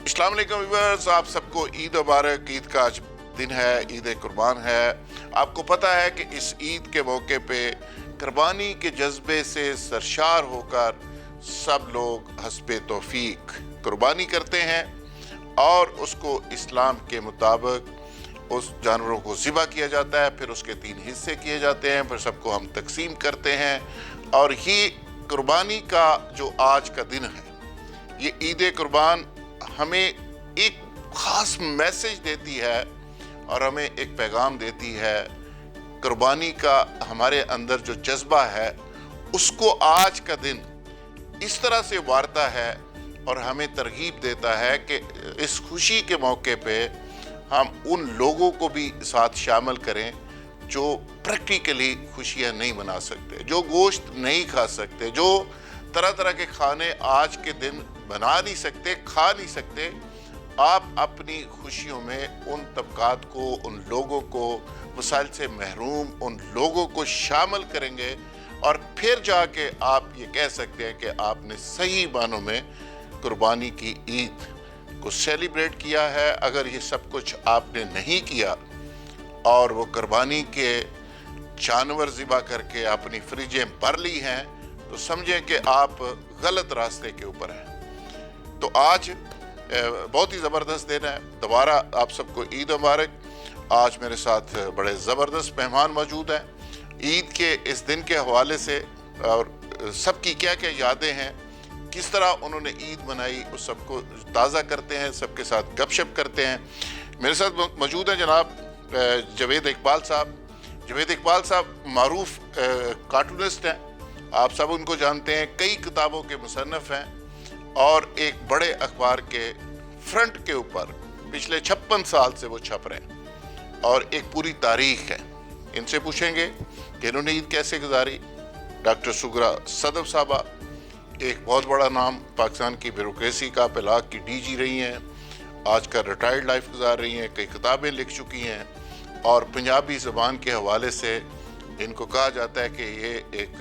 अस्सलाम वालेकुम व्यूअर्स, आप सबको ईद मुबारक। ईद का आज दिन है, ईद कुर्बान है। आपको पता है कि इस ईद के मौके पे कुर्बानी के जज्बे से सरशार होकर सब लोग हस्बे तौफीक कुर्बानी करते हैं और उसको इस्लाम के मुताबिक उस जानवरों को ज़िबा किया जाता है, फिर उसके 3 हिस्से किए जाते हैं, फिर सबको हम तकसीम करते हैं। और ये कुर्बानी का जो आज का दिन है, ये ईद कुर्बान हमें एक ख़ास मैसेज देती है और हमें एक पैगाम देती है। कुर्बानी का हमारे अंदर जो जज्बा है उसको आज का दिन इस तरह से उभारता है और हमें तरगीब देता है कि इस खुशी के मौके पे हम उन लोगों को भी साथ शामिल करें जो प्रैक्टिकली खुशियाँ नहीं मना सकते, जो गोश्त नहीं खा सकते, जो तरह तरह के खाने आज के दिन बना नहीं सकते, खा नहीं सकते। आप अपनी खुशियों में उन तबकात को, उन लोगों को, वसाइल से महरूम उन लोगों को शामिल करेंगे और फिर जाके आप ये कह सकते हैं कि आपने सही मानों में कुर्बानी की ईद को सेलिब्रेट किया है। अगर ये सब कुछ आपने नहीं किया और वो कुर्बानी के जानवर ज़िबा करके अपनी फ्रिजें भर ली हैं तो समझें कि आप गलत रास्ते के ऊपर हैं। तो आज बहुत ही ज़बरदस्त दिन है। दोबारा आप सबको ईद मुबारक। आज मेरे साथ बड़े ज़बरदस्त मेहमान मौजूद हैं। ईद के इस दिन के हवाले से और सबकी क्या क्या यादें हैं, किस तरह उन्होंने ईद मनाई, उस सबको ताज़ा करते हैं, सबके साथ गपशप करते हैं। मेरे साथ मौजूद हैं जनाब जावेद इकबाल साहब। जावेद इकबाल साहब मारूफ कार्टूनिस्ट हैं, आप सब उनको जानते हैं, कई किताबों के मुसन्निफ हैं और एक बड़े अखबार के फ्रंट के ऊपर पिछले 56 साल से वो छप रहे हैं और एक पूरी तारीख है। इनसे पूछेंगे कि इन्होंने ईद कैसे गुजारी। डॉक्टर सुगरा सदफ साहबा, एक बहुत बड़ा नाम, पाकिस्तान की ब्यूरोक्रेसी का इलाक़ की डीजी रही हैं, आज का रिटायर्ड लाइफ गुजार रही हैं, कई किताबें लिख चुकी हैं और पंजाबी ज़बान के हवाले से इनको कहा जाता है कि ये एक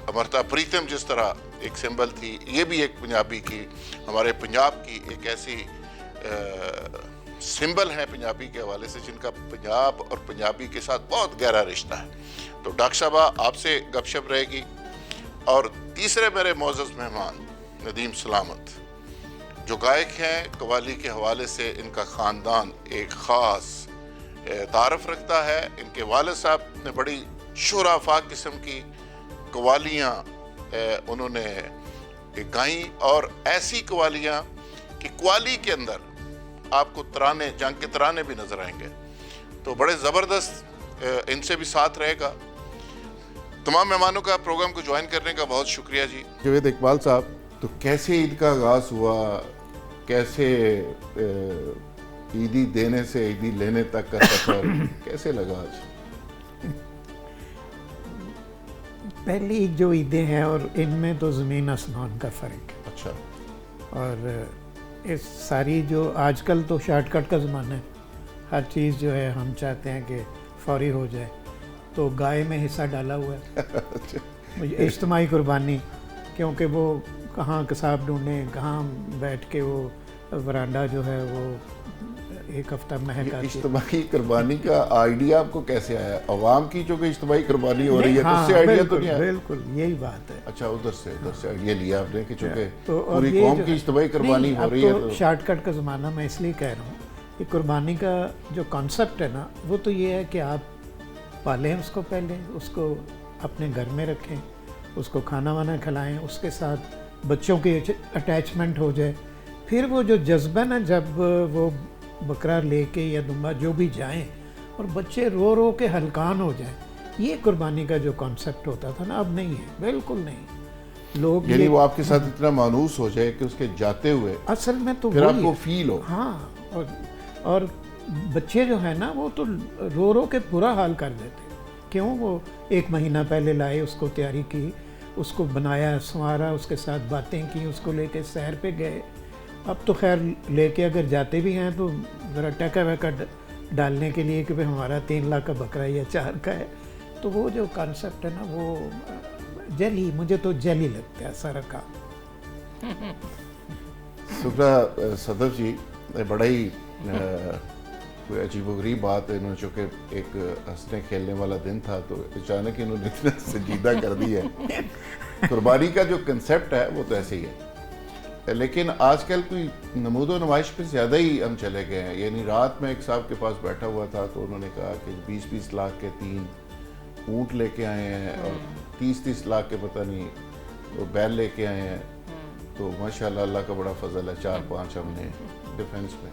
अमरता प्रीतम जिस तरह एक सिंबल थी, ये भी एक पंजाबी की, हमारे पंजाब की एक ऐसी सिंबल है पंजाबी के हवाले से जिनका पंजाब और पंजाबी के साथ बहुत गहरा रिश्ता है। तो डॉक्टर साहबा आपसे गपशप रहेगी। और तीसरे मेरे मोअज़्ज़ज़ मेहमान नदीम सलामत, जो गायक हैं, कव्वाली के हवाले से इनका ख़ानदान एक ख़ास तारफ़ रखता है। इनके वालिद साहब ने बड़ी शुराफा किस्म की कव्वालियाँ उन्होंने गाई और ऐसी कव्वालियाँ कि कव्वाली के अंदर आपको तराने, जंग के तराने भी नज़र आएंगे। तो बड़े ज़बरदस्त इनसे भी साथ रहेगा। तमाम मेहमानों का प्रोग्राम को ज्वाइन करने का बहुत शुक्रिया जी। जावेद इकबाल साहब, तो कैसे ईद का आगाज़ हुआ, कैसे ईदी देने से ईदी लेने तक का सफ़र कैसे लगा आज? पहली जो ईदें हैं और इनमें तो ज़मीन आसमान का फ़र्क है। अच्छा। और इस सारी जो आजकल तो शॉर्टकट का ज़माना है, हर चीज़ जो है हम चाहते हैं कि फौरी हो जाए, तो गाय में हिस्सा डाला हुआ है इज्तिमाई कुर्बानी, क्योंकि वो कहाँ कसाब ढूंढें, कहाँ बैठ के वो वरांडा जो है वो एक हफ्ता महक आती है। इज्तिमाई कुर्बानी का आइडिया आपको कैसे आया? अवाम की जो कि इज्तिमाई कुर्बानी हो रही है, हाँ, उससे आइडिया तो नहीं आया? बिल्कुल यही बात है। अच्छा, उधर से आइडिया लिया आपने कि चूंकि तो पूरी कौम की इज्तिमाई कुर्बानी हो रही है तो शॉर्टकट का ज़माना मैं इसलिए कह रहा हूँ कि कुर्बानी का जो कॉन्सेप्ट है ना, वो तो ये है कि आप पालें उसको, पहले उसको अपने घर में रखें, उसको खाना वाना खिलाएं, उसके साथ बच्चों की अटैचमेंट हो जाए, फिर वो जो जज्बा ना, जब वो बकरा लेके या दुम्बा जो भी जाएं और बच्चे रो रो के हलकान हो जाएं, ये कुर्बानी का जो कॉन्सेप्ट होता था ना, अब नहीं है, बिल्कुल नहीं। लोग यानी वो आपके साथ इतना मानूस हो जाए कि उसके जाते हुए असल में तो फिर आपको फील हो। हाँ, और बच्चे जो है ना वो तो रो रो के बुरा हाल कर देते। क्यों? वो 1 महीना पहले लाए, उसको तैयारी की, उसको बनाया, संवारा, उसके साथ बातें की, उसको लेके सैर पे गए। अब तो खैर लेके अगर जाते भी हैं तो ज़रा टका वका डालने के लिए कि भाई हमारा 3 लाख का बकरा या 4 का है, तो वो जो कॉन्सेप्ट है ना, वो जेली, मुझे तो जेली लगता है सारा काम। शुक्रा सदफ जी, बड़ा ही कोई अजीबोगरीब बात है, इन्होंने चूँकि एक हंसने खेलने वाला दिन था तो अचानक इन्होंने इतना संजीदा कर दी है। कुर्बानी का जो कंसेप्ट है वो तो ऐसे ही है, लेकिन आजकल कोई नमूदो नुमाइश पे ज़्यादा ही हम चले गए हैं। यानी रात में एक साहब के पास बैठा हुआ था तो उन्होंने कहा कि 20-20 लाख के 3 ऊँट लेके आए हैं और 30-30 लाख के पता नहीं वो बैल लेके आए हैं। तो माशाल्लाह अल्लाह का बड़ा फजल है, 4-5 हमने डिफेंस में,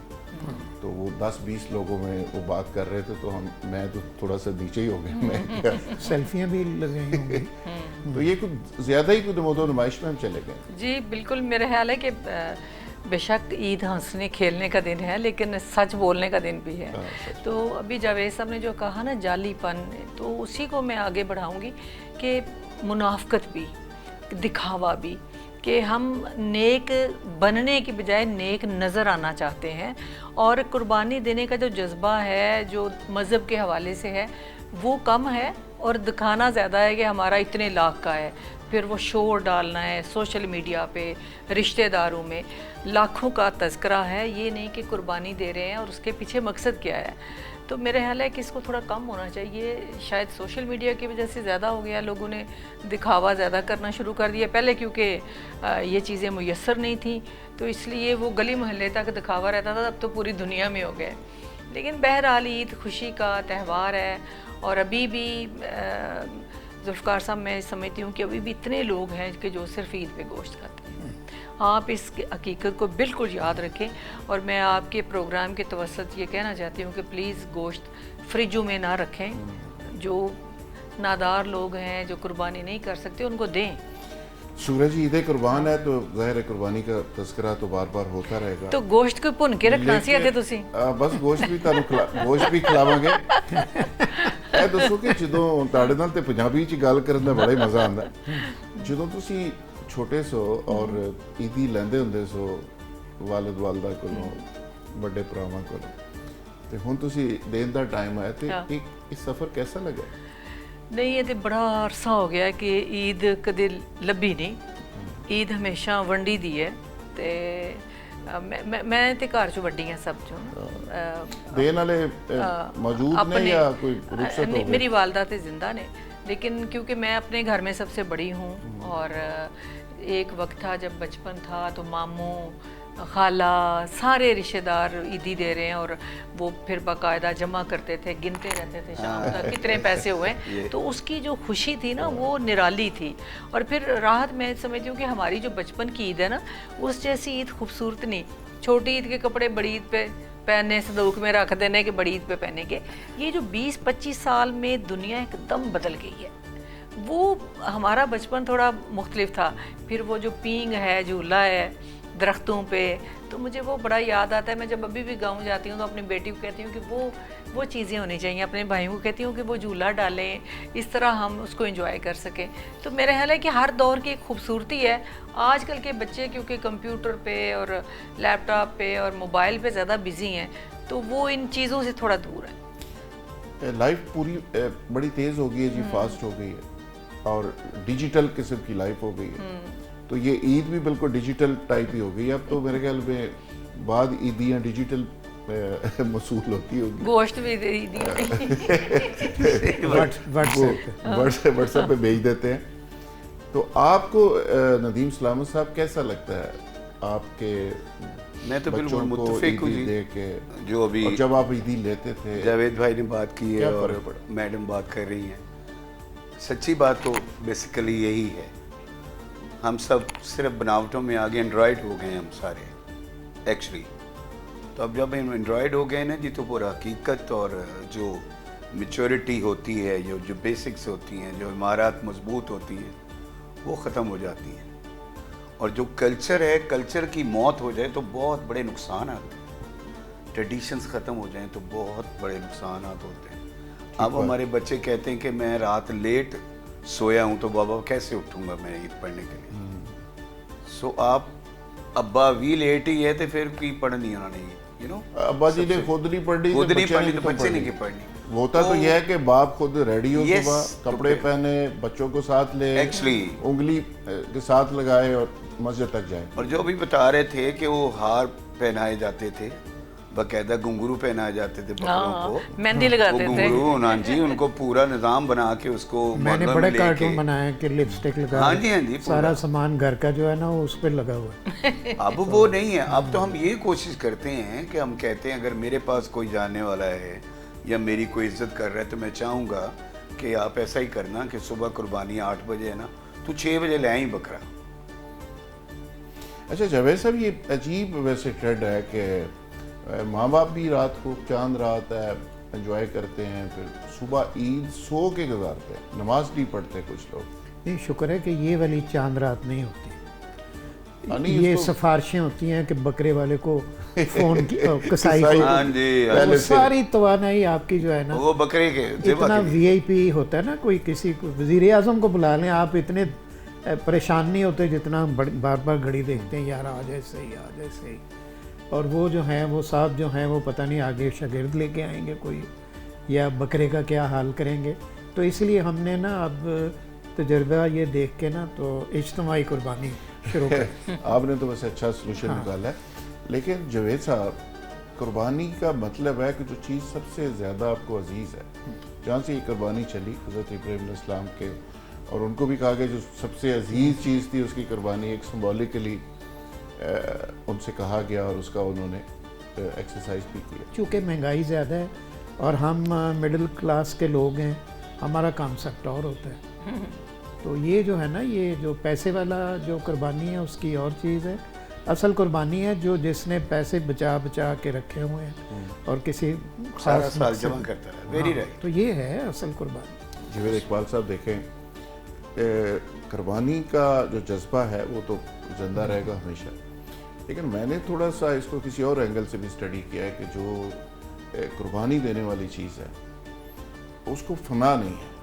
तो वो 10-20 लोगों में वो बात कर रहे थे तो मैं तो थोड़ा सा नीचे ही हो गया। मैं सेल्फियाँ भी लगाई होंगी। तो ये कुछ ज़्यादा ही कुछ नमूदो नुमाइश में हम चले गए। जी बिल्कुल, मेरा ख्याल है कि बेशक ईद हंसने खेलने का दिन है लेकिन सच बोलने का दिन भी है। तो अभी जावेद साहब ने जो कहा ना जालीपन, तो उसी को मैं आगे बढ़ाऊंगी कि मुनाफकत भी, दिखावा भी, कि हम नेक बनने की बजाय नेक नज़र आना चाहते हैं, और कुर्बानी देने का जो जज्बा है जो मज़हब के हवाले से है वो कम है, और दिखाना ज़्यादा है कि हमारा इतने लाख का है। फिर वो शोर डालना है सोशल मीडिया पे, रिश्तेदारों में लाखों का तज़किरा है, ये नहीं कि कुर्बानी दे रहे हैं और उसके पीछे मकसद क्या है। तो मेरा ख्याल है कि इसको थोड़ा कम होना चाहिए। शायद सोशल मीडिया की वजह से ज़्यादा हो गया, लोगों ने दिखावा ज़्यादा करना शुरू कर दिया। पहले क्योंकि ये चीज़ें मुयस्सर नहीं थी तो इसलिए वो गली मोहल्ले तक दिखावा रहता था, अब तो पूरी दुनिया में हो गया। लेकिन बहरहाल ईद खुशी का त्यौहार है, और अभी भी ज़ुल्फ़िकार साहब मैं समझती हूँ कि अभी भी इतने लोग हैं कि जो सिर्फ ईद पे गोश्त खाते हैं। आप इस हकीकत को बिल्कुल याद रखें, और मैं आपके प्रोग्राम के तवस्सुत ये कहना चाहती हूँ कि प्लीज़ गोश्त फ्रिजों में ना रखें। जो नादार लोग हैं जो कुर्बानी नहीं कर सकते उनको दें। सूरज ईद कुर्बान है तो ज़ाहिर कुर्बानी का तज़किरा तो बार बार होता रहेगा। तो गोश्त को भुन के रखना सी थे तुसी। बस गोश्त भी गोश्त भी खिलावांगे। ਇਹ ਦੱਸੋ ਕਿ ਜਦੋਂ ਤੁਹਾਡੇ ਨਾਲ ਤੇ ਪੰਜਾਬੀ ਚ ਗੱਲ ਕਰਨ ਦਾ ਬੜਾ ਹੀ ਮਜ਼ਾ ਆਉਂਦਾ, ਜਦੋਂ ਤੁਸੀਂ ਛੋਟੇ ਸੋ ਔਰ ਈਦੀ ਲੈਂਦੇ ਹੁੰਦੇ ਸੋ ਵਾਲਿਦ ਵਾਲਦਾ ਕੋਲੋਂ, ਵੱਡੇ ਭਰਾਵਾਂ ਕੋਲੋਂ, ਤੇ ਹੁਣ ਤੁਸੀਂ ਦੇਣ ਦਾ ਟਾਈਮ ਆਇਆ ਤੇ ਇਹ ਸਫ਼ਰ कैसा लगा? नहीं, ये तो बड़ा अरसा हो गया कि ईद कदे लभी नहीं। ईद हमेशा वंडी दी है। तो मैं ते घर चो वड्डी हाँ सब चो। देन वाले मौजूद ने या कोई रुखसत हो गए? मेरी वालदा ते जिंदा ने, लेकिन क्योंकि मैं अपने घर में सबसे बड़ी हूँ, और एक वक्त था जब बचपन था तो मामू खाला सारे रिश्तेदार ईदी दे रहे हैं, और वो फिर बाकायदा जमा करते थे, गिनते रहते थे शाम तक कितने पैसे हुए। तो उसकी जो खुशी थी ना वो निराली थी। और फिर राहत मैं समझती हूँ कि हमारी जो बचपन की ईद है ना, उस जैसी ईद खूबसूरत नहीं। छोटी ईद के कपड़े बड़ी ईद पे पहनने, संदूक में रख देने के बड़ी ईद पे पहनेंगे। ये जो 20-25 साल में दुनिया एकदम बदल गई है। वो हमारा बचपन थोड़ा मुख्तलिफ था। फिर वो जो पींग है, झूला है दरख्तों पे, तो मुझे वो बड़ा याद आता है। मैं जब अभी भी गांव जाती हूँ तो अपनी बेटी को कहती हूँ कि वो चीज़ें होनी चाहिए। अपने भाइयों को कहती हूँ कि वो झूला डालें, इस तरह हम उसको एंजॉय कर सकें। तो मेरा ख्याल है कि हर दौर की एक खूबसूरती है। आजकल के बच्चे क्योंकि कंप्यूटर पे और लैपटॉप पे और मोबाइल पे ज़्यादा बिजी हैं, तो वो इन चीज़ों से थोड़ा दूर है। लाइफ पूरी बड़ी तेज़ हो गई है जी, फास्ट हो गई है, और डिजिटल किस्म की लाइफ हो गई है। तो ये ईद भी बिल्कुल डिजिटल टाइप ही हो गई। अब तो मेरे ख्याल में बाद ईदियाँ डिजिटल मसूल होती होगी। गोश्त भी व्हाट्सएप पे भेज देते हैं। तो आपको नदीम सलामत साहब कैसा लगता है आपके? मैं तो बिल्कुल मुत्तफिक हूँ जी, जो अभी जब आप ईदी लेते थे, जावेद भाई ने बात की है और मैडम बात कर रही हैं, सच्ची बात तो बेसिकली यही है। हम सब सिर्फ बनावटों में आगे एंड्रॉयड हो गए हम सारे एक्चुअली। तो अब जब हम एंड्रॉयड हो गए ना जी, तो पूरा हकीकत और जो मैच्योरिटी होती है, जो बेसिक्स होती हैं, जो इमारत मजबूत होती हैं, वो ख़त्म हो जाती हैं। और जो कल्चर है, कल्चर की मौत हो जाए तो बहुत बड़े नुकसान आते हैं। ट्रेडिशंस ख़त्म हो जाएं तो बहुत बड़े नुकसान होते हैं। अब हमारे बच्चे कहते हैं कि मैं रात लेट सोया हूँ तो बाबा कैसे उठूँगा मैं ईद पढ़ने के लिए। सो आप अब्बा भी लेट ही है तो फिर की पढ़नी उन्होंने, यू नो, अब्बा जी ने खुद नहीं पढ़नी, खुद नहीं पढ़नी तो बच्चे नहीं पढ़नी। होता तो यह है कि बाप खुद रेडी हो, सुबह कपड़े पहने, बच्चों को साथ ले, एक्चुअली उंगली के साथ लगाए और मस्जिद तक जाएं। और जो भी बता रहे थे कि वो हार पहनाए जाते थे, बाकायदा घुंघरू पहनाए जाते थे बकरों को, मेहंदी लगाते थे। घुंघरू, हाँ जी, उनको पूरा निज़ाम बना के उसको मैंने मॉडल बड़े में लेके- कार्टून बनाए कि लिपस्टिक लगा, हाँ जी, हाँ जी, पूरा। सारा सामान घर का जो है ना वो उस पर लगा हुआ है। अब वो नहीं है। अब तो हम ये कोशिश करते हैं कि हम कहते हैं अगर मेरे पास कोई जानने वाला है या मेरी कोई इज्जत कर रहा है तो मैं चाहूँगा कि आप ऐसा ही करना कि सुबह कुर्बानी 8 बजे है ना, तो 6 बजे ले आई बकरा। अच्छा जावेद साहब, ये अजीब वैसे ट्रेंड है कि माँ बाप भी रात को चांद रात है एंजॉय करते हैं, फिर सुबह ईद सो के गुजारते हैं, नमाज नहीं पढ़ते कुछ लोग। नहीं, शुक्र है कि ये वाली चांद रात नहीं होती। नहीं, ये इसको- सिफारिशें होती हैं कि बकरे वाले को फ़ोन की कसाई कसाई को, हाँ जी, वो पहले से- सारी तवानाई आपकी जो है ना, वो बकरे के ज़िबा इतना के लिए। वीआईपी होता है ना, कोई किसी को वज़ीर आज़म को बुला लें, आप इतने परेशान नहीं होते जितना हम बार बार घड़ी देखते हैं, यार आ जाए सही, आ जाए सही। और वो जो हैं वो साहब जो हैं वो पता नहीं आगे शागिर्द लेके आएंगे कोई, या बकरे का क्या हाल करेंगे। तो इसलिए हमने ना अब तजर्बा ये देख के ना तो इज्तिमाई कुर्बानी शुरू कर। आपने तो बस अच्छा सोल्यूशन निकाला है। लेकिन जावेद साहब, कुर्बानी का मतलब है कि जो चीज़ सबसे ज़्यादा आपको अजीज़ है, जहाँ से ये कुर्बानी चली हज़रत इब्राहीम अलैहिस्सलाम के, और उनको भी कहा गया जो सबसे अजीज़ चीज़ थी उसकी कुर्बानी, एक सिम्बॉलिकली उनसे कहा गया और उसका उन्होंने एक्सरसाइज भी किया। चूँकि महंगाई ज़्यादा है और हम मिडिल क्लास के लोग हैं, हमारा कॉन्सेप्ट और होता है। तो ये जो है ना, ये जो पैसे वाला जो कुर्बानी है उसकी और चीज़ है। असल कुर्बानी है जो जिसने पैसे बचा बचा के रखे हुए हैं और किसी सारा खास साल मकसद- जमा करता रहा। वेरी हाँ, राइट। तो ये है असल कुर्बानी। जावेद इकबाल साहब, देखें कुर्बानी का जो जज्बा है वो तो ज़िंदा रहेगा हमेशा, लेकिन मैंने थोड़ा सा इसको किसी और एंगल से भी स्टडी किया है कि जो कुर्बानी देने वाली चीज़ है उसको फना नहीं है।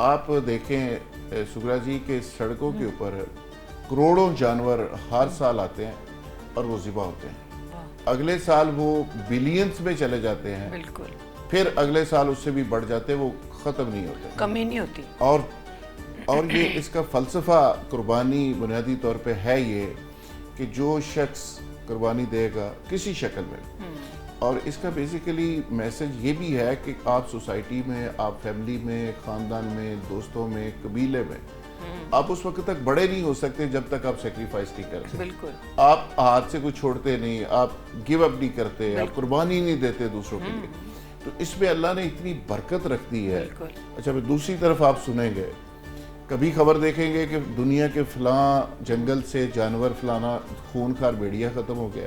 आप देखें सुगरा जी के सड़कों के ऊपर करोड़ों जानवर हर साल आते हैं और वो ज़िबा होते हैं, अगले साल वो बिलियंस में चले जाते हैं, बिल्कुल, फिर अगले साल उससे भी बढ़ जाते हैं, वो ख़त्म नहीं होते। कमी नहीं होती। और ये इसका फ़लसफ़ा कुर्बानी बुनियादी तौर पे है ये कि जो शख्स कुर्बानी देगा किसी शक्ल में, और इसका बेसिकली मैसेज ये भी है कि आप सोसाइटी में, आप फैमिली में, ख़ानदान में, दोस्तों में, कबीले में, आप उस वक्त तक बड़े नहीं हो सकते जब तक आप सेक्रीफाइस नहीं करते। बिल्कुल, आप हाथ से कुछ छोड़ते नहीं, आप गिव अप नहीं करते, आप कुर्बानी नहीं देते दूसरों के लिए, तो इसमें अल्लाह ने इतनी बरकत रख दी है। बिल्कुल। अच्छा, फिर दूसरी तरफ आप सुनेंगे, कभी खबर देखेंगे कि दुनिया के फलां जंगल से जानवर फलाना खूनखार भेड़िया ख़त्म हो गया,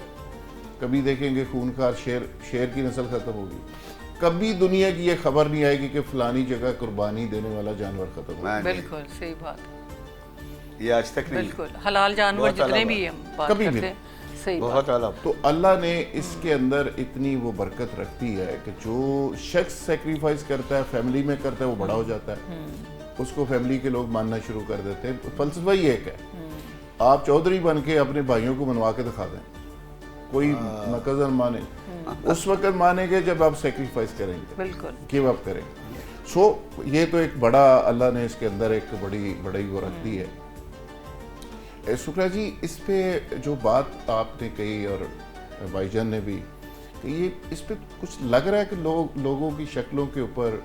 कभी देखेंगे खूनखार शेर की नस्ल ख़त्म होगी, कभी दुनिया की ये खबर नहीं आएगी कि फलानी जगह कुर्बानी देने वाला जानवर ख़त्म हो गया। बिल्कुल सही बात, ये आज तक नहीं। बिल्कुल। हलाल जानवर बहुत जितने आला भी हम बात कभी भी करते हैं, सही बात। बहुत आला। तो अल्लाह ने इसके अंदर इतनी वो बरकत रखती है कि जो शख्स सेक्रीफाइस करता है, फैमिली में करता है, वो बड़ा हो जाता है, उसको फैमिली के लोग मानना शुरू कर देते हैं। फलसफा ही एक है, आप चौधरी बन के अपने भाइयों को मनवा के दिखा दें, कोई नकज़र माने, उस वक्त मानेंगे जब आप सेक्रीफाइस करेंगे, बिल्कुल, गिव अप करेंगे। सो ये तो एक बड़ा अल्लाह ने इसके अंदर एक बड़ी वो रख दी है। शुक्रा जी, इस पे जो बात आपने कही और भाईजान ने भी कि ये इस पे कुछ लग रहा है कि लोगों की शक्लों के ऊपर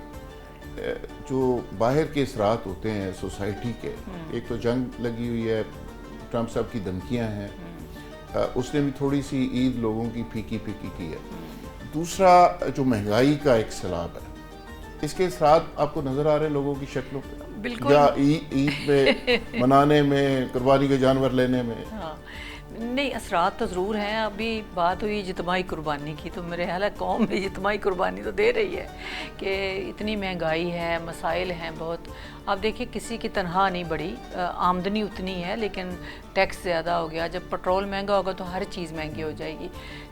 जो बाहर के असरात होते हैं सोसाइटी के, एक तो जंग लगी हुई है, ट्रंप साहब की धमकियां हैं, उसने भी थोड़ी सी ईद लोगों की फीकी की है, दूसरा जो महंगाई का एक सैलाब है, इसके असरात आपको नज़र आ रहे हैं लोगों की शक्लों पर, बिल्कुल। या ईद में मनाने में, कुर्बानी के जानवर लेने में? हाँ, नहीं, असरात तो ज़रूर हैं। अभी बात हुई इज्तिमाई कुर्बानी की, तो मेरे ख्याल है कौम भी इज्तिमाई कुर्बानी तो दे रही है कि इतनी महंगाई है, मसाइल हैं बहुत। आप देखिए, किसी की तनख्वाह नहीं बढ़ी, आमदनी उतनी है, लेकिन टैक्स ज़्यादा हो गया। जब पेट्रोल महंगा होगा तो हर चीज़ महंगी हो जाएगी।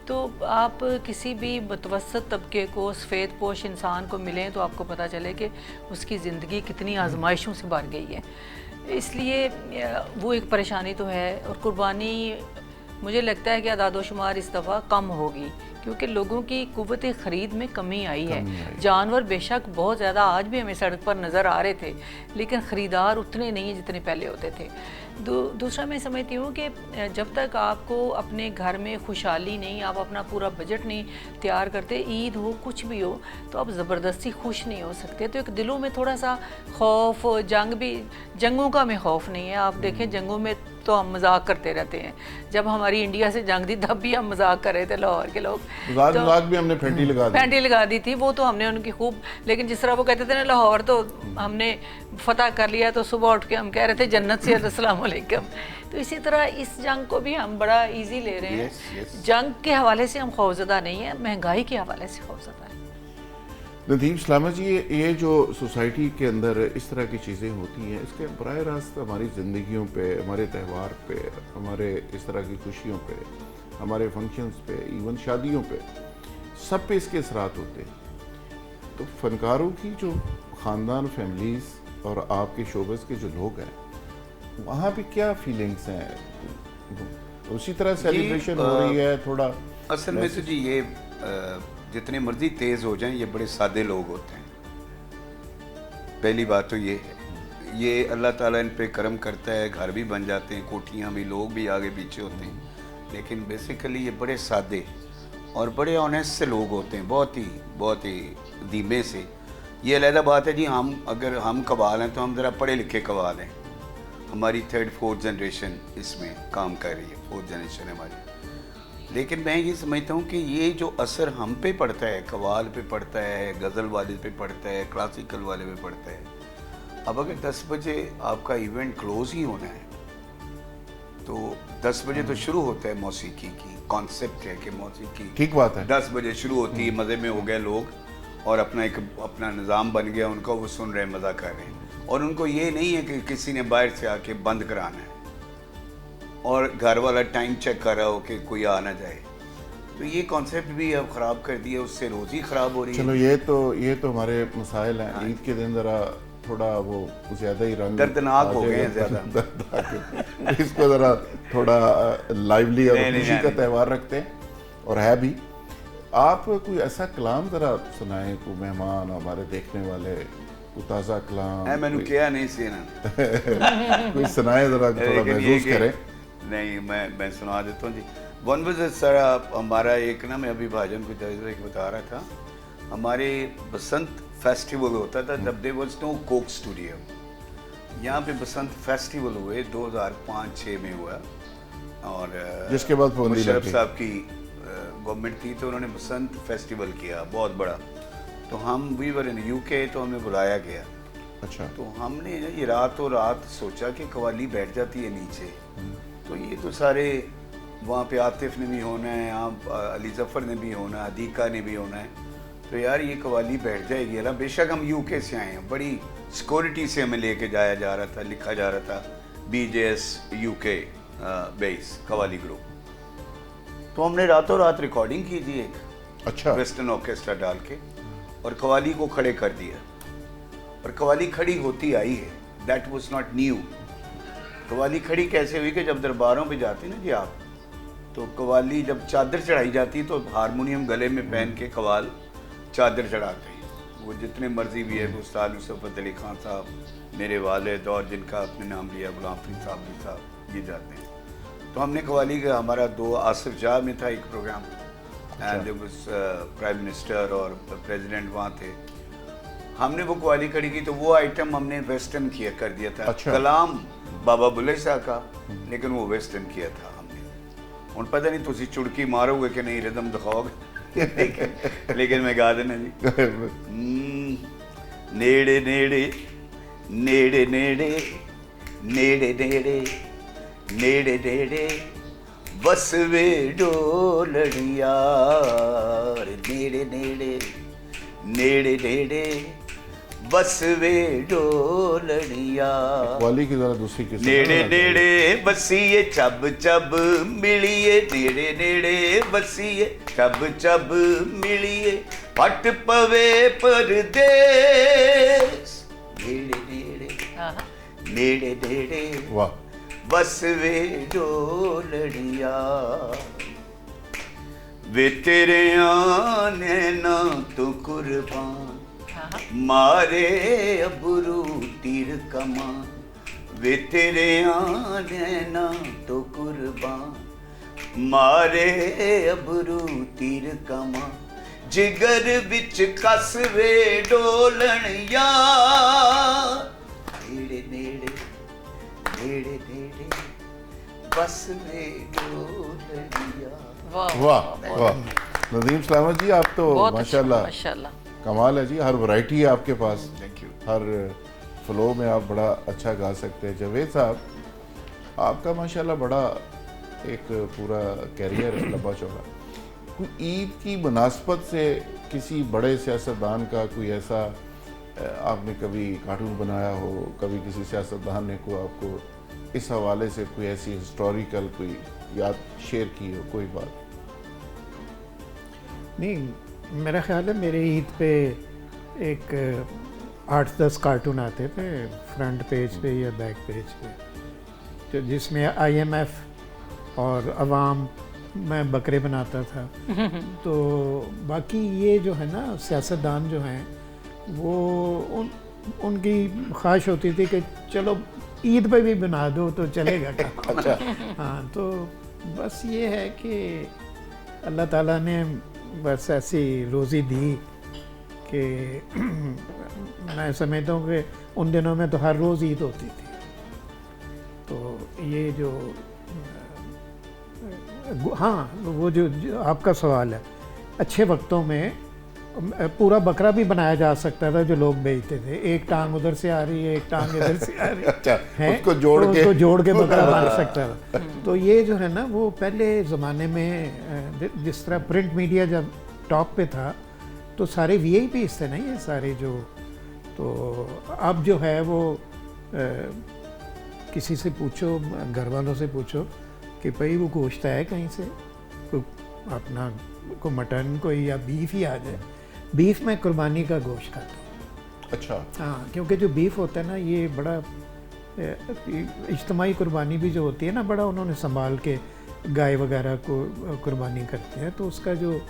तो आप किसी भी मुतवसत तबके को, सफ़ेद पोश इंसान को मिलें तो आपको पता चले कि उसकी ज़िंदगी कितनी आजमाइशों से भर गई है। इसलिए वो एक परेशानी तो है। और कुर्बानी مجھے لگتا ہے کہ اعداد و شمار اس دفعہ کم ہوگی، کیونکہ لوگوں کی قوت خرید میں کمی آئی ہے۔ جانور بے شک بہت زیادہ آج بھی ہمیں سڑک پر نظر آ رہے تھے، لیکن خریدار اتنے نہیں ہیں جتنے پہلے ہوتے تھے۔ دوسرا میں سمجھتی ہوں کہ جب تک آپ کو اپنے گھر میں خوشحالی نہیں، آپ اپنا پورا بجٹ نہیں تیار کرتے، عید ہو کچھ بھی ہو، تو آپ زبردستی خوش نہیں ہو سکتے۔ تو ایک دلوں میں تھوڑا سا خوف، جنگوں کا ہمیں خوف نہیں ہے۔ آپ دیکھیں جنگوں میں تو ہم مذاق کرتے رہتے ہیں، جب ہماری انڈیا سے جنگ تھی تب بھی ہم مذاق کر رہے تھے لاہور کے لوگ، مذاق بھی ہم نے پھینٹی لگا دی تھی، وہ تو ہم نے ان کی خوب، لیکن جس طرح وہ کہتے تھے نا لاہور تو ہم نے فتح کر لیا، تو صبح اٹھ کے ہم کہہ رہے تھے جنت سے السلام علیکم۔ تو اسی طرح اس جنگ کو بھی ہم بڑا ایزی لے رہے ہیں۔ جنگ کے حوالے سے ہم خوفزدہ نہیں ہیں، مہنگائی کے حوالے سے خوفزدہ ہیں۔ ندیم سلامت جی، یہ جو سوسائٹی کے اندر اس طرح کی چیزیں ہوتی ہیں، اس کے براہ راست ہماری زندگیوں پہ، ہمارے تہوار پہ، ہمارے اس طرح کی خوشیوں پہ، ہمارے فنکشنز پہ، ایون شادیوں پہ، سب پہ اس کے اثرات ہوتے ہیں۔ تو فنکاروں کی جو خاندان، فیملیز اور آپ کے شعبز کے جو لوگ ہیں، وہاں پہ کیا فیلنگز ہیں؟ اسی طرح سیلیبریشن ہو رہی ہے تھوڑا؟ اصل میں تو جی یہ جتنے مرضی تیز ہو جائیں، یہ بڑے سادے لوگ ہوتے ہیں۔ پہلی بات تو یہ ہے، یہ اللہ تعالیٰ ان پہ کرم کرتا ہے، گھر بھی بن جاتے ہیں، کوٹھیاں بھی، لوگ بھی آگے پیچھے ہوتے ہیں، لیکن بیسیکلی یہ بڑے سادے اور بڑے آنیسٹ سے لوگ ہوتے ہیں، بہت ہی دھیمے سے۔ یہ علیحدہ بات ہے جی، اگر ہم قوال ہیں تو ہم ذرا پڑھے لکھے قوال ہیں، ہماری 3rd 4th جنریشن اس میں کام کر رہی ہے، 4th جنریشن ہے ہماری۔ لیکن میں یہ سمجھتا ہوں کہ یہ جو اثر ہم پہ پڑتا ہے، قوال پہ پڑتا ہے، غزل والے پہ پڑتا ہے، کلاسیکل والے پہ پڑتا ہے۔ اب اگر 10 بجے آپ کا ایونٹ کلوز ہی ہونا ہے تو 10 بجے تو شروع ہوتا ہے موسیقی کی، کانسیپٹ ہے کہ موسیقی ٹھیک بات ہے، 10 بجے شروع ہوتی ہے، مزے میں ہو گئے لوگ اور اپنا نظام بن گیا ان کا، وہ سن رہے ہیں، مزہ کر رہے ہیں، اور ان کو یہ نہیں ہے کہ کسی نے باہر سے آ کے بند کرانا ہے اور گھر والا ٹائم چیک کر رہا ہو کہ کوئی آ نہ جائے۔ تو یہ کانسیپٹ بھی اب خراب کر دیا، اس سے روزی خراب ہو رہی ہے۔ چلو یہ تو ہمارے مسائل ہیں۔ عید کے دن ذرا تھوڑا وہ زیادہ ہی رنگ دردناک ہو گئے ہیں، زیادہ اس کو ذرا تھوڑا لائیولی اور خوشی کا تہوار رکھتے ہیں، اور ہے بھی۔ آپ کوئی ایسا کلام ذرا سنائیں، کوئی مہمان ہمارے دیکھنے والے، کوئی تازہ کلام میں نے کیا نہیں سینا کوئی سنائے ذرا، تھوڑا محسوس کریں۔ نہیں، میں سنا دیتا ہوں جی۔ ون واز سر، ہمارا ایک نا، میں ابھی بھاجن کو بتا رہا تھا، ہمارے بسنت فیسٹیول ہوتا تھا، جب there was no Coke Studio, یہاں پہ بسنت فیسٹیول ہوئے 2005-6 میں ہوا، اور جس کے بعد مشرف صاحب کی گورنمنٹ تھی تو انہوں نے بسنت فیسٹیول کیا بہت بڑا، تو ہم وی ور ان UK، تو ہمیں بلایا گیا۔ اچھا، تو ہم نے یہ راتوں رات سوچا کہ قوالی بیٹھ جاتی ہے نیچے، تو یہ تو سارے وہاں پہ عاطف نے بھی ہونا ہے، علی ظفر نے بھی ہونا ہے، عدیقہ نے بھی ہونا ہے، تو یار یہ قوالی بیٹھ جائے گی۔ بے شک ہم UK سے آئے ہیں، بڑی سیکورٹی سے ہمیں لے کے جایا جا رہا تھا، لکھا جا رہا تھا BJS UK بیس قوالی گروپ، تو ہم نے راتوں رات ریکارڈنگ کی تھی ایک، اچھا، ویسٹرن آرکیسٹرا ڈال کے، اور قوالی کو کھڑے کر دیا، اور قوالی کھڑی ہوتی آئی ہے۔ That was not new. Qawwali کھڑی کیسے ہوئی کہ جب درباروں پہ جاتے نا جی آپ، تو قوالی جب چادر چڑھائی جاتی تو ہارمونیم گلے میں پہن کے قوال چادر چڑھاتے ہیں، وہ جتنے مرضی بھی ہے، استاد یوسف علی خان صاحب، میرے والد، اور جن کا اپنے نام لیا غلام فرید صاحب یہ جاتے ہیں۔ تو ہم نے قوالی کا، ہمارا 2 آصف جاہ میں تھا ایک پروگرام، اینڈ پرائم منسٹر اور پریزیڈنٹ وہاں تھے، ہم نے وہ قوالی کھڑی کی، تو وہ آئٹم ہم نے ویسٹرن کیا کر دیا تھا، کلام بابا بلے شاہ کا، لیکن وہ ویسٹرن کیا تھا ہم نے۔ ہوں پتہ نہیں تسی چڑکی مارو گے کہ نہیں، ردم دکھاؤ گے، لیکن میں گا دینا جی۔ نیڑے نیڑے نیڑے نیڑے نیڑے نیڑے نیڑے نیڑے بسوے ڈولڑیا، نیڑے نیڑے نیڑے نیڑے بسوے ڈولڑیا، قوالی کی ذرا دوسری قسم، نیڑے نیڑے بسیے چب چب ملیے، نیڑے نیڑے بسیے چب چب ملیے، پٹ پوے پردیس، نیڑے نیڑے نیڑے نیڑے واہ، बस वे डोलड़िया वे तेरे आने ना तो कुर्बान मारे अबरू तीर कमान वे तेरे आने ना तो कुर्बान मारे अबरू तीर कमान जिगर बिच कस वे डोलणिया नेड़े नेड़े नेड़े नेड़े बस वे डोलणिया। वाह वाह वाह नदीम सलामत जी, आप तो बहुत अच्छा, माशाल्लाह माशाल्लाह। कमाल है जी, हर वैरायटी है आपके पास, थैंक यू। हर फ्लो में आप बड़ा अच्छा गा सकते हैं। जावेद साहब, आपका माशाल्लाह बड़ा एक पूरा कैरियर है लंबा चौड़ा। कोई ईद की मुनासबत से किसी बड़े सियासतदान का कोई ऐसा आपने कभी कार्टून बनाया हो, कभी किसी सियासतदान ने को आपको इस हवाले से कोई ऐसी हिस्टोरिकल कोई याद शेयर की हो, कोई बात? नहीं, मेरा ख्याल है मेरे ईद पे एक 8-10 कार्टून आते थे फ्रंट पेज पे या बैक पेज पे, तो जिसमें IMF और अवाम मैं बकरे बनाता था। तो बाकी ये जो है ना सियासतदान जो हैं वो उनकी ख्वाहिश होती थी कि चलो ईद पे भी बना दो तो चलेगा क्या। अच्छा। हाँ, तो बस ये है कि अल्लाह ताला ने बस ऐसी रोज़ी दी कि मैं समझता हूँ कि उन दिनों में तो हर रोज़ ईद होती थी। तो ये जो हाँ, वो जो आपका सवाल है, अच्छे वक्तों में पूरा बकरा भी बनाया जा सकता था जो लोग बेचते थे, एक टांग उधर से आ रही है, एक टांग इधर से आ रही है, अच्छा, है? उसको जोड़ तो के उसको जोड़ के बकरा बन सकता था। तो ये जो है ना वो पहले ज़माने में जिस तरह प्रिंट मीडिया जब टॉप पे था तो सारे VIPs थे ना ये सारे जो, तो अब जो है वो किसी से पूछो, घर वालों से पूछो कि भाई वो गोश्त है कहीं से, कोई अपना को मटन कोई या बीफ ही आ जाए। बीफ में कुर्बानी का गोश्त खाता हूँ। अच्छा। हाँ, क्योंकि जो बीफ होता है ना ये बड़ा इज्तिमाई कुर्बानी भी जो होती है ना, बड़ा उन्होंने संभाल के गाय वगैरह को कुर्बानी करते हैं, तो उसका जो,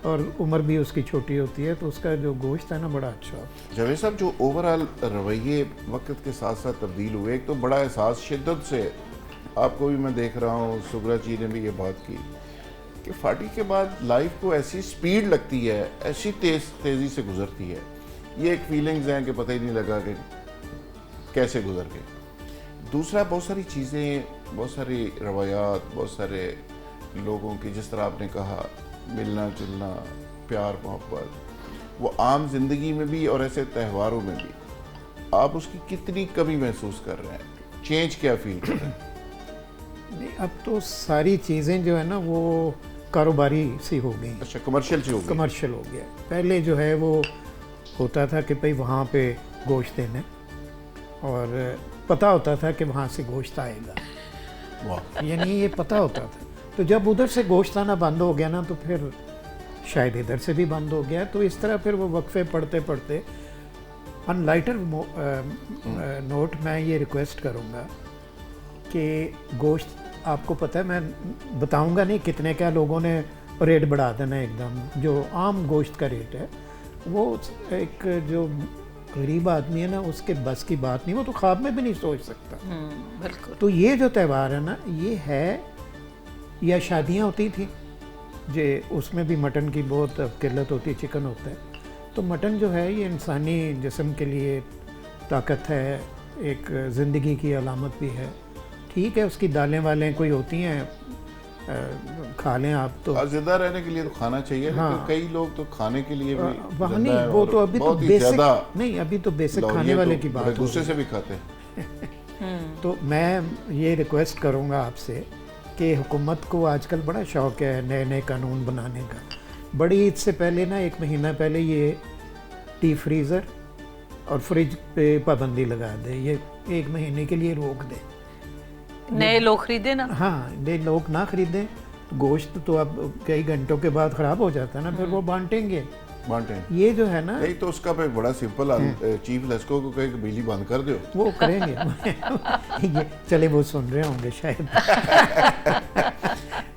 और उम्र भी उसकी छोटी होती है, तो उसका जो गोश्त है ना बड़ा अच्छा होता है। जावेद साहब, जो ओवरऑल रवैये वक्त के साथ साथ तब्दील हुए, एक तो बड़ा एहसास शिद्दत से आपको भी मैं देख रहा हूँ, सुगरा जी ने भी ये बात की कि 40 के बाद लाइफ को ऐसी स्पीड लगती है, ऐसी तेज़ी से गुजरती है, ये एक फीलिंग्स हैं कि पता ही नहीं लगा कि कैसे गुजर गए। दूसरा, बहुत सारी चीज़ें, बहुत सारी रवायात, बहुत सारे लोगों की, जिस तरह आपने कहा मिलना जुलना, प्यार मोहब्बत, वो आम जिंदगी में भी और ऐसे त्योहारों में भी आप उसकी कितनी कमी महसूस कर रहे हैं, चेंज क्या फील कर रहे हैं? नहीं, अब तो सारी चीज़ें जो है ना वो कारोबारी सी हो गई। अच्छा, कमर्शियल से हो गई। कमर्शियल हो गया। पहले जो है वो होता था कि भाई वहाँ पे गोश्त देना, और पता होता था कि वहाँ से गोश्त आएगा, वाह। यानी ये पता होता था। तो जब उधर से गोश्त आना बंद हो गया ना तो फिर शायद इधर से भी बंद हो गया। तो इस तरह फिर वो वक्फे पढ़ते पढ़ते, ऑन लाइटर नोट मैं ये रिक्वेस्ट करूँगा कि गोश्त, आपको पता है, मैं बताऊंगा नहीं कितने, क्या लोगों ने रेट बढ़ा देना एकदम, जो आम गोश्त का रेट है वो एक जो गरीब आदमी है ना उसके बस की बात नहीं, वो तो ख्वाब में भी नहीं सोच सकता। बिल्कुल। तो ये जो त्यौहार है ना ये है, या शादियाँ होती थी जे उसमें भी मटन की बहुत किल्लत होती है, चिकन होता है, तो मटन जो है ये इंसानी जिस्म के लिए ताकत है, एक ज़िंदगी की अलामत भी है। ठीक है, उसकी दालें वालें कोई होती हैं, खा लें आप तो, जिंदा रहने के लिए तो खाना चाहिए। हाँ। लेकिन कई लोग तो खाने के लिए भी वहाँ जिंदा नहीं, है वो और तो अभी तो बहुत ही बेसिक ज्यादा नहीं, अभी तो बेसिक लाहौरियत खाने वाले तो की बात बड़े हो गुस्से रही से है। भी खाते हैं। तो मैं ये रिक्वेस्ट करूँगा आपसे कि हुकूमत को आजकल बड़ा शौक़ है नए नए कानून बनाने का। बड़ी ईद से पहले ना, 1 महीना पहले ये डीप फ्रीज़र और फ्रिज पे पाबंदी लगा दे, ये 1 महीने के लिए रोक दे। नए लोग खरीदे ना। हाँ, नए लोग ना खरीदें। गोश्त तो अब कई घंटों के बाद ख़राब हो जाता है ना, फिर वो बांटेंगे बांटे ये जो है ना नहीं तो उसका भाई बड़ा सिंपल चीफ लेस्को को कहे कि बिजली बंद कर दो वो करेंगे ये चले वो सुन रहे होंगे शायद।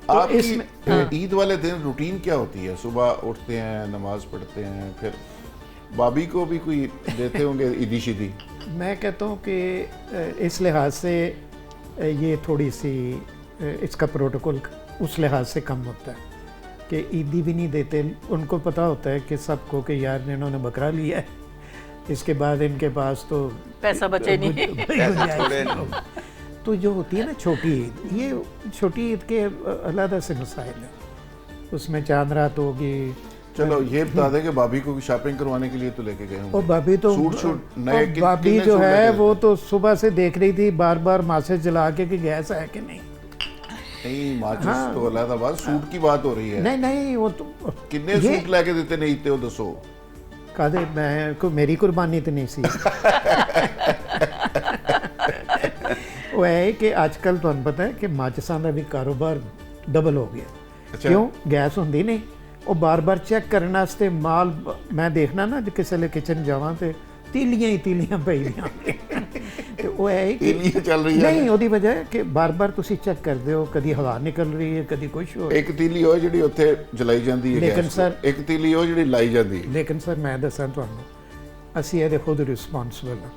तो आपकी ईद वाले दिन रूटीन क्या होती है? सुबह उठते हैं, नमाज पढ़ते हैं, फिर भाभी को भी कोई देते होंगे ईदी शीदी? मैं कहता हूँ कि इस लिहाज से ये थोड़ी सी इसका प्रोटोकॉल उस लिहाज से कम होता है कि ईदी भी नहीं देते। उनको पता होता है कि सबको कि यार इन्होंने बकरा लिया है, इसके बाद इनके पास तो पैसा बचे नहीं। गुंजाइश तो जो होती है ना छोटी ईद, ये छोटी ईद के अलग से मसाइल हैं, उसमें चांद रात होगी। चलो ये बता दें कि भाभी को शॉपिंग करवाने के लिए तो लेके गए होंगे। और भाभी तो सूट नए भाभी जो है वो तो सुबह से देख रही थी बार बार माचिस जला के कि गैस है कि नहीं। नहीं माचिस तो अलग बात, सूट की बात हो रही है। नहीं वो तो कितने सूट लेके देते नहीं इतने हो दसो कहते मैं को मेरी कुर्बानी तो नहीं सी। वो है कि आजकल तो पता है कि माचिसां का भी कारोबार डबल हो गया। अच्छा। क्यों? गैस होंदी नहीं, ਉਹ ਬਾਰ-ਬਾਰ ਚੈੱਕ ਕਰਨ ਵਾਸਤੇ ਮਾਲ ਮੈਂ ਦੇਖਣਾ ਨਾ ਜੇ ਕਿਸੇ ਲੇ ਕਿਚਨ ਜਾਵਾਂ ਤੇ ਤੀਲੀਆਂ ਹੀ ਤੀਲੀਆਂ ਪਈਆਂ ਤੇ ਉਹ ਹੈ ਕਿ ਤੀਲੀਆਂ ਚੱਲ ਰਹੀਆਂ ਨਹੀਂ ਉਹਦੀ ਵਜ੍ਹਾ ਹੈ ਕਿ ਬਾਰ-ਬਾਰ ਤੁਸੀਂ ਚੈੱਕ ਕਰਦੇ ਹੋ, ਕਦੀ ਹਵਾ ਨਿਕਲ ਰਹੀ ਹੈ, ਕਦੀ ਕੁਝ ਹੋ ਇੱਕ ਤੀਲੀ ਉਹ ਜਿਹੜੀ ਉੱਥੇ ਜਲਾਈ ਜਾਂਦੀ ਹੈ ਲੇਕਿਨ ਸਰ ਇੱਕ ਤੀਲੀ ਉਹ ਜਿਹੜੀ ਲਾਈ ਜਾਂਦੀ ਹੈ। ਲੇਕਿਨ ਸਰ ਮੈਂ ਦੱਸਾਂ ਤੁਹਾਨੂੰ, ਅਸੀਂ ਇਹਦੇ ਖੁਦ ਰਿਸਪੌਂਸਿਬਲ ਹਾਂ।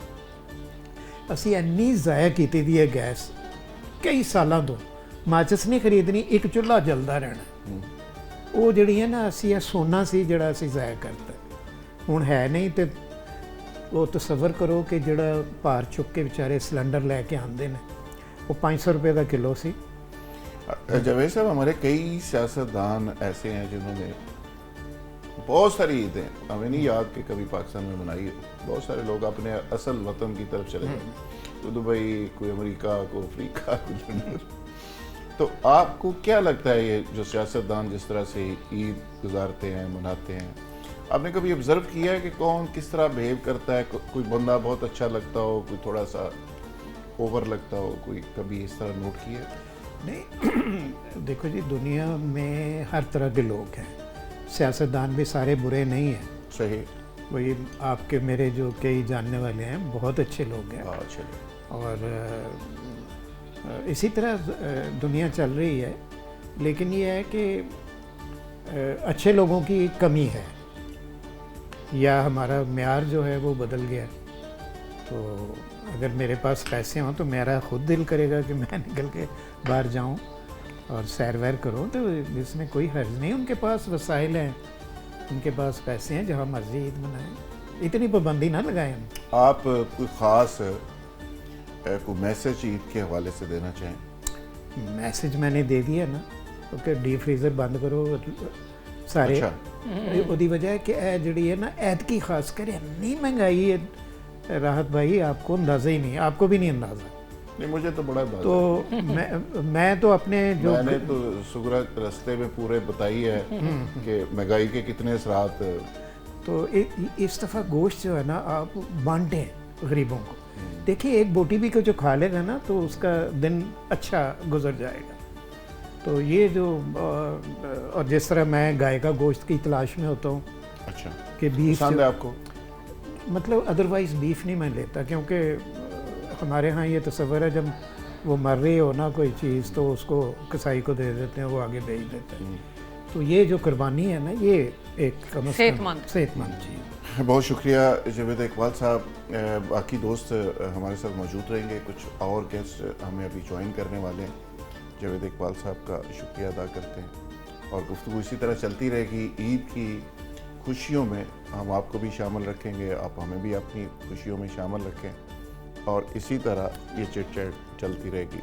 ਅਸੀਂ ਇੰਨੀ ਜ਼ਾਇਆ ਕੀਤੀ ਦੀ ਹੈ ਗੈਸ ਕਈ ਸਾਲਾਂ ਤੋਂ, ਮਾਚਿਸ ਨਹੀਂ ਖਰੀਦਣੀ, ਇੱਕ ਚੁੱਲ੍ਹਾ ਜਲਦਾ ਰਹਿਣਾ। ਉਹ ਜਿਹੜੀ ਹੈ ਨਾ ਅਸੀਂ ਇਹ ਸੋਨਾ ਸੀ ਜਿਹੜਾ ਅਸੀਂ ਜ਼ਾਇਆ ਕਰਤਾ, ਹੁਣ ਹੈ ਨਹੀਂ। ਤੇ ਉਹ ਤਸੱਵਰ ਕਰੋ ਕਿ ਜਿਹੜਾ ਭਾਰ ਚੁੱਕ ਕੇ ਵਿਚਾਰੇ ਸਿਲੰਡਰ ਲੈ ਕੇ ਆਉਂਦੇ ਨੇ, ਉਹ 500 रुपये का किलो सी। जावेद साहब हमारे कई सियासतदान ऐसे हैं जिन्होंने बहुत सारी ईदें हमें नहीं याद कि कभी पाकिस्तान में मनाई है। बहुत सारे लोग अपने असल वतन की तरफ चले गए, कोई दुबई, कोई अमेरिका, कोई अफ्रीका, कोई लंदन। तो आपको क्या लगता है ये जो सियासतदान जिस तरह से ईद गुजारते हैं, मनाते हैं, आपने कभी ऑब्जर्व किया है कि कौन किस तरह बिहेव करता है? कोई बंदा बहुत अच्छा लगता हो, कोई थोड़ा सा ओवर लगता हो, कोई कभी इस तरह नोट किया है? नहीं देखो जी, दुनिया में हर तरह के लोग हैं, सियासतदान भी सारे बुरे नहीं हैं। सही। वही आपके मेरे जो कई जानने वाले हैं बहुत अच्छे लोग हैं। चलिए। और इसी तरह दुनिया चल रही है, लेकिन ये है कि अच्छे लोगों की कमी है या हमारा म्यार जो है वो बदल गया। तो अगर मेरे पास पैसे हों तो मेरा खुद दिल करेगा कि मैं निकल के बाहर जाऊं और सैर वैर करूं, तो इसमें कोई हर्ज नहीं। उनके पास वसाइल हैं, उनके पास पैसे हैं, जहाँ मर्जी ईद मनाएं, इतनी पाबंदी ना लगाएं हम। आप कोई ख़ास कोई मैसेज ईद के हवाले से देना चाहें? मैसेज मैंने दे दिया ना, क्योंकि डीप फ्रीज़र बंद करो सारे। ਉਹਦੀ वजह है कि जड़ी है ना ऐतकी खास कर इतनी महंगाई है राहत भाई, आपको अंदाज़ा ही नहीं, आपको भी नहीं अंदाज़ा। नहीं मुझे तो बड़ा अंदाज़ा। तो मैं तो अपने जो मैंने तो सुगरा रास्ते में पूरे बताई है कि महंगाई के कितने असरात। तो इस दफ़ा गोश्त जो है ना आप बांटें गरीबों को। देखिए एक बोटी भी को जो खा लेगा ना तो उसका दिन अच्छा गुजर जाएगा। तो ये जो और जिस तरह मैं गाय का गोश्त की तलाश में होता हूँ। अच्छा। कि बीफ पसंद है आपको? मतलब अदरवाइज़ बीफ नहीं मैं लेता, क्योंकि हमारे यहाँ ये तस्वर है जब वो मर रही हो ना कोई चीज़ तो उसको कसाई को दे देते हैं, वो आगे भेज देते हैं। तो ये जो कुर्बानी है ना ये एक सेहतमंद चीज़। बहुत शुक्रिया जावेद इकबाल साहब। बाकी दोस्त हमारे साथ मौजूद रहेंगे, कुछ और गेस्ट हमें अभी ज्वाइन करने वाले हैं। जावेद इकबाल साहब का शुक्रिया अदा करते हैं और गुफ्तगू इसी तरह चलती रहेगी। ईद की खुशियों में हम आपको भी शामिल रखेंगे, आप हमें भी अपनी खुशियों में शामिल रखें और इसी तरह ये चिट चैट चलती रहेगी।